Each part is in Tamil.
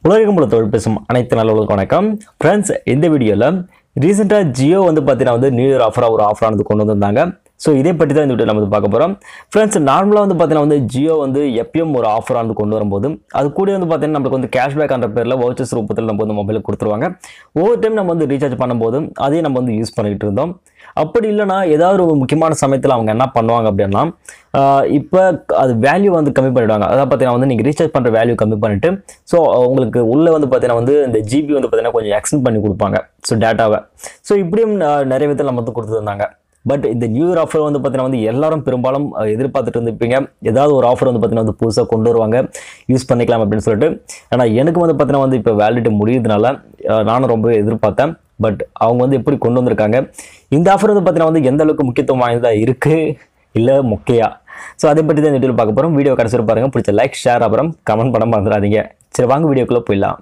உலகம் முழுக்க தொழில் பேசும் அனைத்து நல்லவர்களுக்கும் வணக்கம். ஃப்ரெண்ட்ஸ், இந்த வீடியோவில் ரீசெண்டாக ஜியோ பார்த்தீங்கன்னா நியூ இயர் ஆஃபரானது கொண்டு வந்திருந்தாங்க. ஸோ இதை பற்றி தான் இந்த வீடியோ நம்ம பார்க்க போகிறோம். ஃப்ரெண்ட்ஸ், நார்மலாக பார்த்தீங்கன்னா ஜியோ எப்பயும் ஒரு ஆஃபரானது கொண்டு வரும்போது அது கூட பார்த்தீங்கன்னா நம்மளுக்கு கேஷ்பேக் என்ற பேரில் வவுச்சர்ஸ் ரூபத்தில் நம்ம மொபைலுக்கு கொடுத்துருவாங்க. ஒவ்வொரு டைம் நம்ம ரீசார்ஜ் பண்ணும்போது அதையும் நம்ம யூஸ் பண்ணிக்கிட்டு இருந்தோம். அப்படி இல்லைனா ஏதாவது ஒரு முக்கியமான சமயத்தில் அவங்க என்ன பண்ணுவாங்க அப்படின்னா, இப்போ அது வேல்யூ கம்மி பண்ணிவிடுவாங்க. அதாவது பார்த்தீங்கன்னா நீங்கள் ரீசார்ஜ் பண்ணுற வேல்யூ கம்மி பண்ணிவிட்டு ஸோ உங்களுக்கு உள்ளே பார்த்தீங்கன்னா இந்த ஜிபி பார்த்தீங்கன்னா கொஞ்சம் எக்ஸ்டெண்ட் பண்ணி கொடுப்பாங்க. ஸோ டேட்டாவை இப்படியும் நிறைய விதத்தில் நம்ம கொடுத்துருந்தாங்க. பட் இந்த நியூ இயர் ஆஃபர் பார்த்தீங்கன்னா எல்லாரும் பெரும்பாலும் எதிர்பார்த்துட்டு இருந்துப்பீங்க. ஏதாவது ஒரு ஆஃபர் பார்த்தீங்கன்னா புதுசாக கொண்டு வருவாங்க, யூஸ் பண்ணிக்கலாம் அப்படின்னு சொல்லிட்டு. ஆனால் எனக்கு பார்த்தீங்கன்னா இப்போ வேலிடிட்டி முடியுதுனால நானும் ரொம்ப எதிர்பார்த்தேன். பட் அவங்க எப்படி கொண்டு வந்திருக்காங்க, இந்த ஆஃபர் பார்த்தீங்கன்னா எந்த அளவுக்கு முக்கியத்துவம் வாய்ந்ததாக இருக்குது இல்லை மொக்கையா, ஸோ அதை பற்றி தான் இந்த வீடியோ பார்க்க போகிறோம். வீடியோ கடைசி பாருங்க, பிடிச்ச லைக் ஷேர் அப்புறம் கமெண்ட் பண்ண மறந்துடாதீங்க. சரி, வாங்க வீடியோக்குள்ளே போயிடலாம்.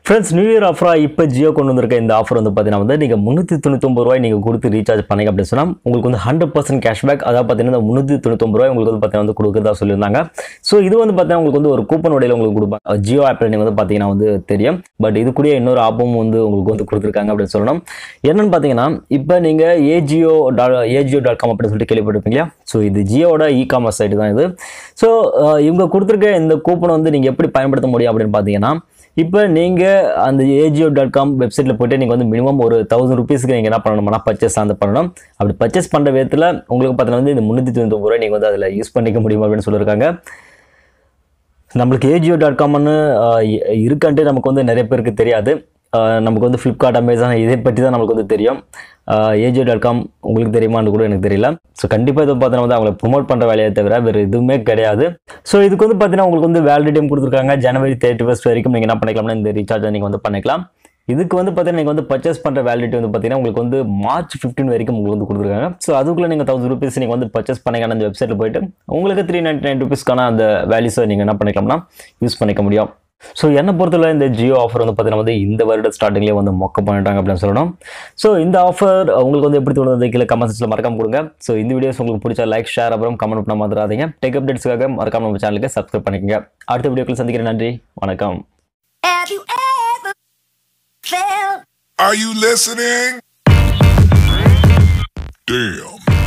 ஃப்ரெண்ட்ஸ், நியூ இயர் ஆஃபராக இப்போ ஜியோ கொண்டு வந்திருக்க இந்த ஆஃபர் பார்த்தீங்கன்னா நீங்கள் 399 ரூபாய் நீங்கள் கொடுத்து ரீசார்ஜ் பண்ணீங்க அப்படின்னு சொன்னால் உங்களுக்கு 100% கேஷ்பேக், அதாவது பார்த்தீங்கன்னா 399 ரூபாய் உங்களுக்கு பார்த்தீங்கன்னா கொடுக்குறதா சொல்லியிருந்தாங்க. ஸோ இது பார்த்தீங்கன்னா உங்களுக்கு ஒரு கூப்பன் வழியில் உங்களுக்கு கொடுப்பாங்க. ஜியோ ஆப்பில் நீங்கள் பார்த்தீங்கன்னா தெரியும். பட் இது கூட இன்னொரு ஆப்பும் உங்களுக்கு கொடுத்துருக்காங்க அப்படின்னு சொல்லணும். என்னன்னு பார்த்தீங்கன்னா, இப்போ நீங்கள் AJIO.com அப்படின்னு சொல்லிட்டு கேள்விப்பட்டிருப்பீங்க. ஸோ இது ஜியோட இ-காமர்ஸ் சைட்டு தான் இது. ஸோ இவங்க கொடுத்துருக்க இந்த கூப்பன் நீங்கள் எப்படி பயன்படுத்த முடியும் அப்படின்னு பார்த்தீங்கன்னா, இப்போ நீங்கள் அந்த AJIO.com வெப்சைட்டில் போய்ட்டு நீங்கள் மினிமம் ஒரு 1000 ரூபீஸ்க்கு நீங்கள் என்ன பண்ணணும்னா பர்ச்சேஸ் பண்ணணும். அப்படி பர்ச்சேஸ் பண்ணுற விதத்தில் உங்களுக்கு பார்த்தீங்கன்னா இந்த 399 ரூபாய் நீங்கள் அதில் யூஸ் பண்ணிக்க முடியும் அப்படின்னு சொல்லியிருக்காங்க. நம்மளுக்கு AJIO.comனு இருக்கான்ட்டு நமக்கு நிறைய பேருக்கு தெரியாது. நமக்கு ஃப்ளிப்கார்ட், அமேசான் இதை பற்றி தான் நமக்கு தெரியும். AJIO.com உங்களுக்கு தெரியுமான்னு கூட எனக்கு தெரியல. ஸோ கண்டிப்பாக இதை பார்த்தீங்கன்னா அவங்களை ப்ரொமோட் பண்ணுற வேலையை தவிர வேறு எதுவுமே கிடையாது. ஸோ இதுக்கு பார்த்தீங்கன்னா உங்களுக்கு வேலிடிட்டியும் கொடுத்துருக்காங்க. ஜனவரி 31 வரைக்கும் நீங்கள் என்ன பண்ணிக்கலாம்னா இந்த ரீசார்ஜை நீங்கள் பண்ணிக்கலாம். இதுக்கு பார்த்தீங்கன்னா நீங்கள் பர்ச்சேஸ் பண்ணுற வேலிடிட்டி பார்த்தீங்கன்னா உங்களுக்கு மார்ச் 15 வரைக்கும் உங்களுக்கு கொடுத்துருக்காங்க. ஸோ அதுக்குள்ளே நீங்கள் 1000 ரூபீஸ் நீங்கள் பர்ச்சேஸ் பண்ணிக்கலாம். அந்த வெப்சைட்டில் போய்ட்டு உங்களுக்கு 399 ரூபீஸ்க்கான அந்த வேல்யூஸை நீங்கள் என்ன பண்ணிக்கலாம்னா யூஸ் பண்ணிக்க முடியும். ஸோ என்னை பொறுத்தவரை இந்த ஜியோ ஆஃபர் பார்த்தீங்கன்னா இந்த வருட ஸ்டார்டிங்லேயே மொக்க பண்ணிட்டாங்க அப்படின்னு சொல்லணும். ஸோ இந்த ஆஃபர் உங்களுக்கு எப்படி தோணுது கீழே கமெண்ட் செக்ஷனில் மறக்காம கொடுங்க. ஸோ இந்த வீடியோஸ் உங்களுக்கு பிடிச்ச லைக் ஷேர் அப்புறம் கமெண்ட் பண்ண மறந்துடாதீங்க. டெக் அப்டேட்ஸ்க்காக மறக்காம நம்ம சேனலுக்கு சப்ஸ்கிரைப் பண்ணிக்கோங்க. அடுத்த வீடியோக்கள் சந்திக்கிறேன். நன்றி, வணக்கம். Are you listening? Damn.